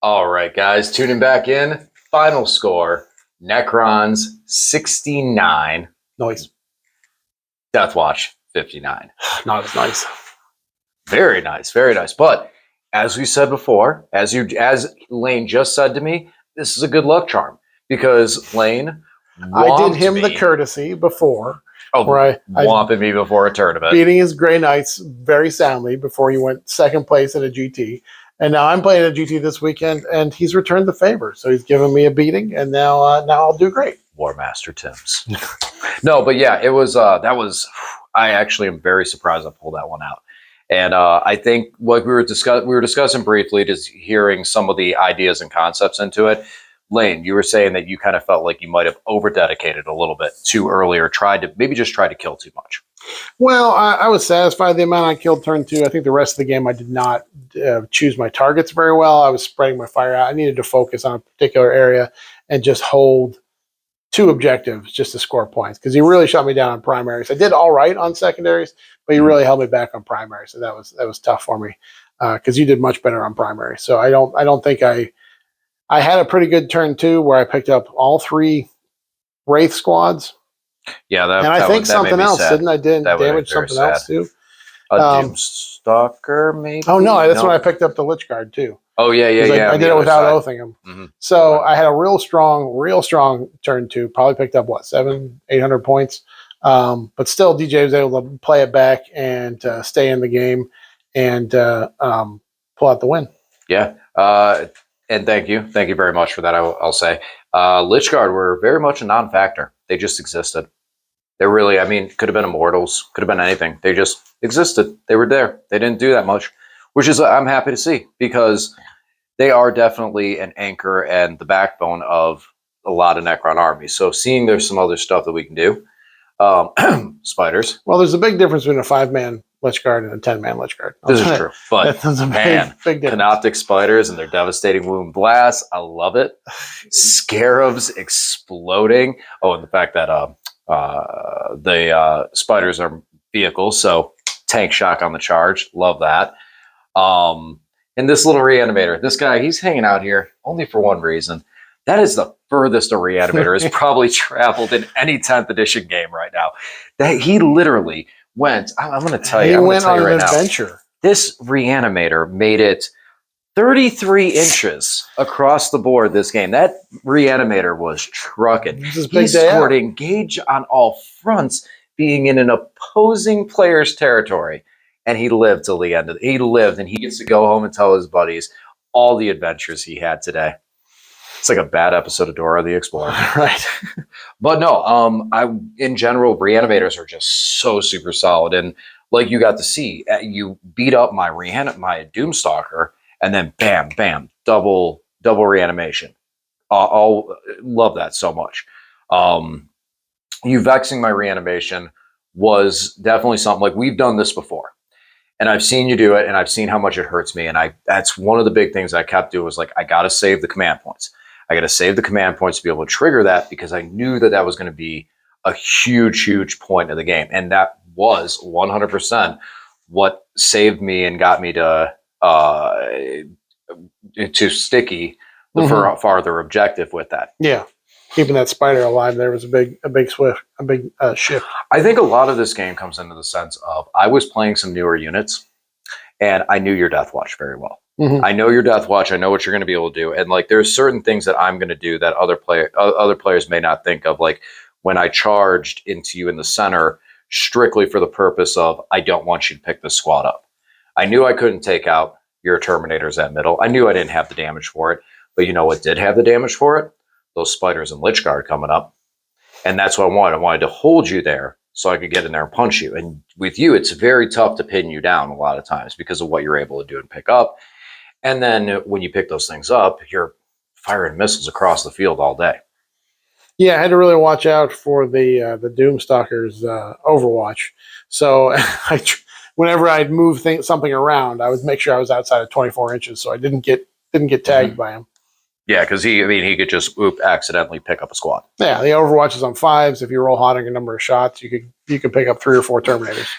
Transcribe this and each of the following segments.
All right, guys, tuning back in. Final score, Necrons 69, Noise. DeathWatch 59. Not as nice. Very nice, very nice. But as we said before, as Lane just said to me, this is a good luck charm because Lane I did him me, the courtesy before, where I whomping me before a tournament, beating his Grey Knights very soundly before he went second place at a GT. And now I'm playing a GT this weekend, and he's returned the favor. So he's given me a beating, and now I'll do great. War Master Tim's. No, but yeah, it was that was. I actually am very surprised I pulled that one out. And I think what we were discussing briefly, just hearing some of the ideas and concepts into it. Lane, you were saying that you kind of felt like you might have over-dedicated a little bit too early, or tried to kill too much. Well, I was satisfied with the amount I killed turn 2. I think the rest of the game I did not choose my targets very well. I was spreading my fire out. I needed to focus on a particular area and just hold 2 objectives just to score points, because he really shut me down on primaries. I did all right on secondaries, but he really held me back on primaries, so that was tough for me because you did much better on primaries. So I don't think I had a pretty good turn 2 where I picked up all 3 Wraith squads. Yeah, and I think something else, didn't I? Did damage something else too? A Doomstalker, maybe? Oh no, that's when I picked up the Lich Guard too. Oh yeah. I did it without oathing him. Mm-hmm. So I had a real strong turn 2. Probably picked up what, 700-800 points. But still, DJ was able to play it back and stay in the game and pull out the win. Yeah. And thank you very much for that. I'll say, Lich Guard were very much a non-factor. They just existed. They really, could have been Immortals, could have been anything. They just existed. They were there. They didn't do that much, which is I'm happy to see, because they are definitely an anchor and the backbone of a lot of Necron armies. So seeing there's some other stuff that we can do, spiders. Well, there's a big difference between a 5-man Lich Guard and a 10-man Lich Guard. This is true, but man, big Canoptek spiders and their devastating wound blast, I love it. Scarabs exploding. Oh, and the fact that the spiders are vehicles, so tank shock on the charge, love that. And this little reanimator, this guy, he's hanging out here only for one reason. That is the furthest a reanimator has probably traveled in any 10th edition game right now. That he literally went. I'm going to tell you. He went on an adventure. This reanimator made it 33 inches across the board this game. That reanimator was trucking. He scored engage on all fronts, being in an opposing player's territory, and he lived till the end. He lived, and he gets to go home and tell his buddies all the adventures he had today. It's like a bad episode of Dora the Explorer. Right. But no, in general, reanimators are just so super solid. And like you got to see, you beat up my Doomstalker, and then bam, bam, double reanimation. I'll love that so much. You vexing my reanimation was definitely something, like we've done this before. And I've seen you do it, and I've seen how much it hurts me. And that's one of the big things I kept doing, was like, I got to save the command points. I got to save the command points to be able to trigger that, because I knew that was going to be a huge, huge point of the game. And that was 100% what saved me and got me to sticky the farther objective with that. Yeah. Keeping that spider alive there was a big shift. I think a lot of this game comes into the sense of, I was playing some newer units, and I knew your DeathWatch very well. Mm-hmm. I know your DeathWatch. I know what you're going to be able to do. And like, there's certain things that I'm going to do that other players may not think of. Like when I charged into you in the center, strictly for the purpose of, I don't want you to pick this squad up. I knew I couldn't take out your Terminators at middle. I knew I didn't have the damage for it. But you know what did have the damage for it? Those spiders and Lich Guard coming up. And that's what I wanted. I wanted to hold you there so I could get in there and punch you. And with you, it's very tough to pin you down a lot of times because of what you're able to do and pick up. And then when you pick those things up, you're firing missiles across the field all day. Yeah, I had to really watch out for the Doomstalker's Overwatch. So whenever I'd move something around, I would make sure I was outside of 24 inches, so I didn't get tagged by him. Yeah, because he could just accidentally pick up a squad. Yeah, the Overwatch is on 5s. If you roll hot on a number of shots, you could pick up 3 or 4 Terminators.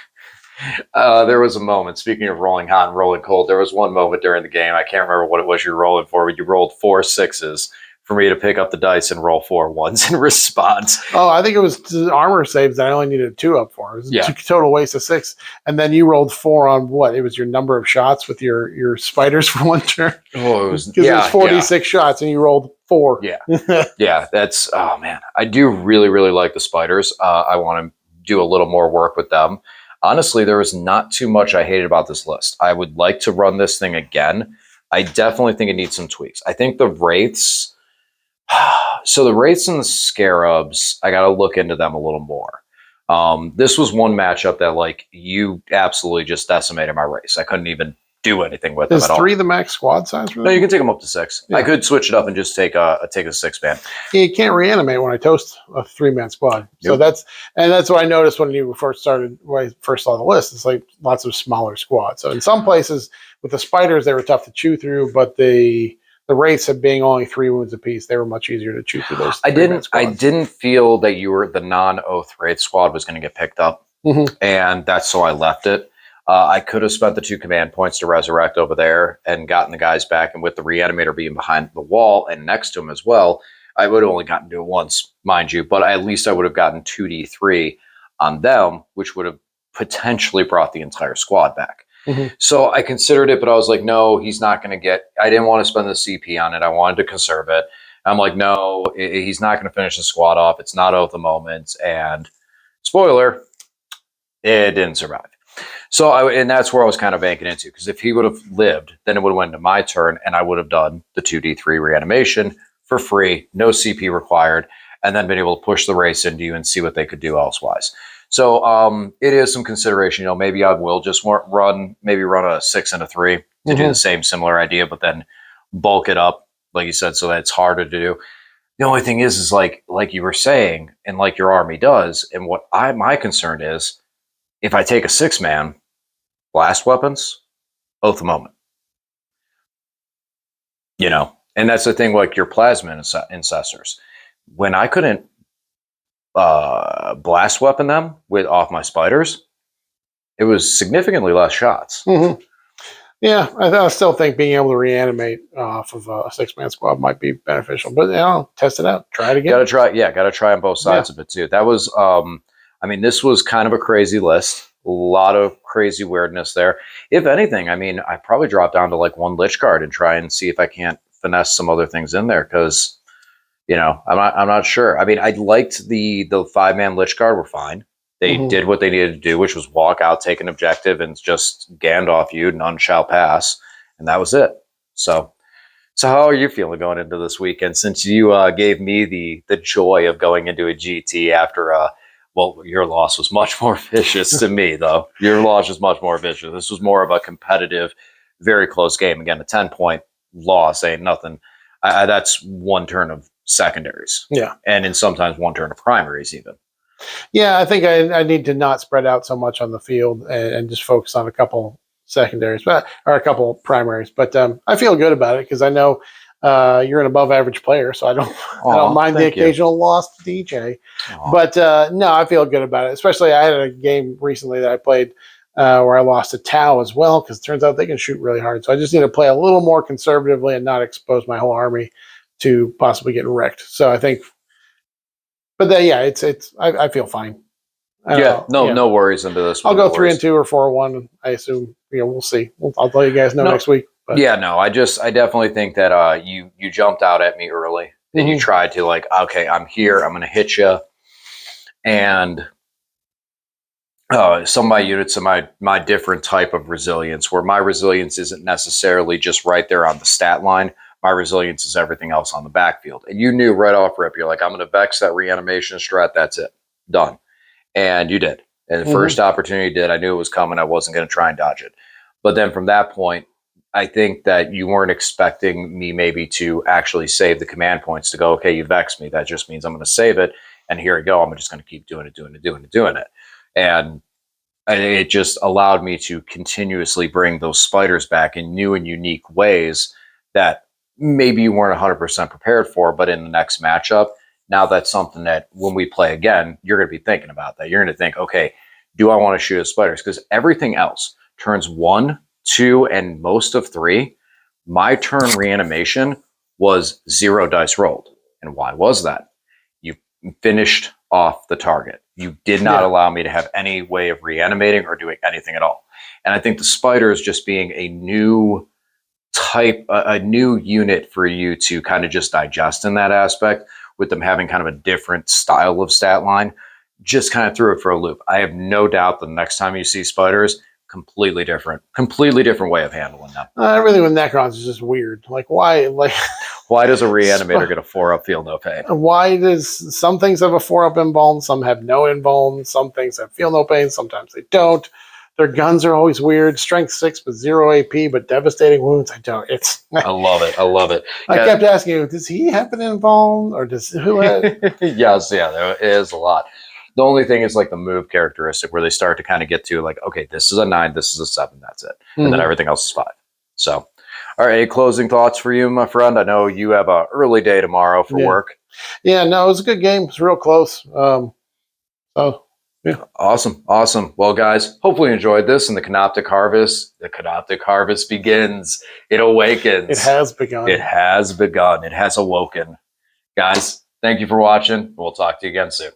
There was a moment, speaking of rolling hot and rolling cold, there was one moment during the game, I can't remember what it was you were rolling for, but you rolled 4 6s for me to pick up the dice and roll 4 1s in response. Oh, I think it was armor saves that I only needed 2 up for. It was a total waste of 6. And then you rolled 4 on what? It was your number of shots with your spiders for one turn. Oh, it was, because it was 46 shots and you rolled 4. Yeah. Yeah, that's, oh man. I do really, really like the spiders. I want to do a little more work with them. Honestly, there was not too much I hated about this list. I would like to run this thing again. I definitely think it needs some tweaks. I think the Wraiths, so the Wraiths and the Scarabs, I got to look into them a little more. This was one matchup that, like, you absolutely just decimated my race. I couldn't even do anything with them at all. Is 3 the max squad size for them? No, you can take them up to 6. Yeah. I could switch it up and just take a 6-man. Yeah, you can't reanimate when I toast a 3-man squad. So that's what I noticed when you first started, when I first saw the list. It's like lots of smaller squads. So in some places with the spiders, they were tough to chew through, but the Wraiths of being only 3 wounds apiece, they were much easier to chew through those. I didn't feel that the non-Oath Wraith squad was going to get picked up, and that's so I left it. I could have spent the 2 command points to resurrect over there and gotten the guys back, and with the reanimator being behind the wall and next to him as well, I would have only gotten to it once, mind you, but at least I would have gotten 2d3 on them, which would have potentially brought the entire squad back. So I considered it, but I was like, no, he's not going to get, I didn't want to spend the CP on it. I wanted to conserve it. I'm like, no, he's not going to finish the squad off. It's not Oath the moment. And spoiler, it didn't survive. So, and that's where I was kind of banking into, because if he would have lived, then it would have went to my turn, and I would have done the 2d3 reanimation for free, no CP required, and then been able to push the race into you and see what they could do elsewise. So it is some consideration. You know, maybe I will just run a 6 and a 3 to do the same similar idea, but then bulk it up, like you said, so that it's harder to do. The only thing is like you were saying, and like your army does, and what my concern is, if I take a 6-man, blast weapons, Oath the moment. You know, and that's the thing, like your plasma incessors. When I couldn't blast weapon them off my spiders, it was significantly less shots. Yeah, I still think being able to reanimate off of a 6-man squad might be beneficial, but test it out, try it again. Got to try on both sides of it too. That was, I mean, this was kind of a crazy list. A lot of crazy weirdness there. If anything, I mean, I probably drop down to like 1 Lich Guard and try and see if I can't finesse some other things in there, because, you know, I'm not sure. I mean, I liked the 5-man Lich Guard were fine. They did what they needed to do, which was walk out, take an objective, and just Gandalf you, none shall pass, and that was it. So how are you feeling going into this weekend, since you gave me the joy of going into a GT after well, your loss was much more vicious to me, though. Your loss was much more vicious. This was more of a competitive, very close game. Again, a 10-point loss ain't nothing. That's 1 turn of secondaries. Yeah. And in sometimes 1 turn of primaries even. Yeah, I think I need to not spread out so much on the field and just focus on a couple secondaries, or a couple primaries. But I feel good about it because I know you're an above average player, so I don't mind the occasional loss to DJ. But no, I feel good about it. Especially I had a game recently that I played where I lost to Tau as well, because it turns out they can shoot really hard. So I just need to play a little more conservatively and not expose my whole army to possibly getting wrecked. So I think, but I feel fine. No worries into this one. I'll go 3-2 or 4-1. I assume, we'll see. I'll let you guys know next week. But. Yeah, no, I definitely think that you jumped out at me early and you tried to, like, okay, I'm here, I'm going to hit you. And some of my units are my different type of resilience, where my resilience isn't necessarily just right there on the stat line. My resilience is everything else on the backfield. And you knew right off rip, you're like, I'm going to vex that reanimation strat. That's it. Done. And you did. And the first opportunity you did, I knew it was coming. I wasn't going to try and dodge it. But then from that point, I think that you weren't expecting me maybe to actually save the command points to go, okay, you vexed me. That just means I'm going to save it. And here we go. I'm just going to keep doing it. And it just allowed me to continuously bring those spiders back in new and unique ways that maybe you weren't 100% prepared for. But in the next matchup, now that's something that when we play again, you're going to be thinking about that. You're going to think, okay, do I want to shoot at spiders? Because everything else, turns 1, 2, and most of 3, my turn reanimation was 0 dice rolled. And why was that? You finished off the target. You did not allow me to have any way of reanimating or doing anything at all. And I think the spiders just being a new type, a new unit for you to kind of just digest in that aspect, with them having kind of a different style of stat line, just kind of threw it for a loop. I have no doubt the next time you see spiders, completely different way of handling them. Everything with Necrons is just weird. Like, why? Like, why does a reanimator get a 4-up feel no pain? Why does some things have a 4-up invuln, some have no invuln, some things have feel no pain, sometimes they don't. Their guns are always weird. Strength 6 with 0 AP, but devastating wounds. I don't. It's. I love it. I love it. I kept asking you, does he have an invuln, or does who? Yes, yeah, there is a lot. The only thing is like the move characteristic where they start to kind of get to like, okay, this is a 9, this is a 7, that's it. And then everything else is 5. So, all right, any closing thoughts for you, my friend? I know you have an early day tomorrow for work. Yeah, no, it was a good game. It was real close. Yeah. Awesome. Well, guys, hopefully you enjoyed this. And the Canoptek harvest begins. It awakens. It has begun. It has begun. It has awoken. Guys, thank you for watching. We'll talk to you again soon.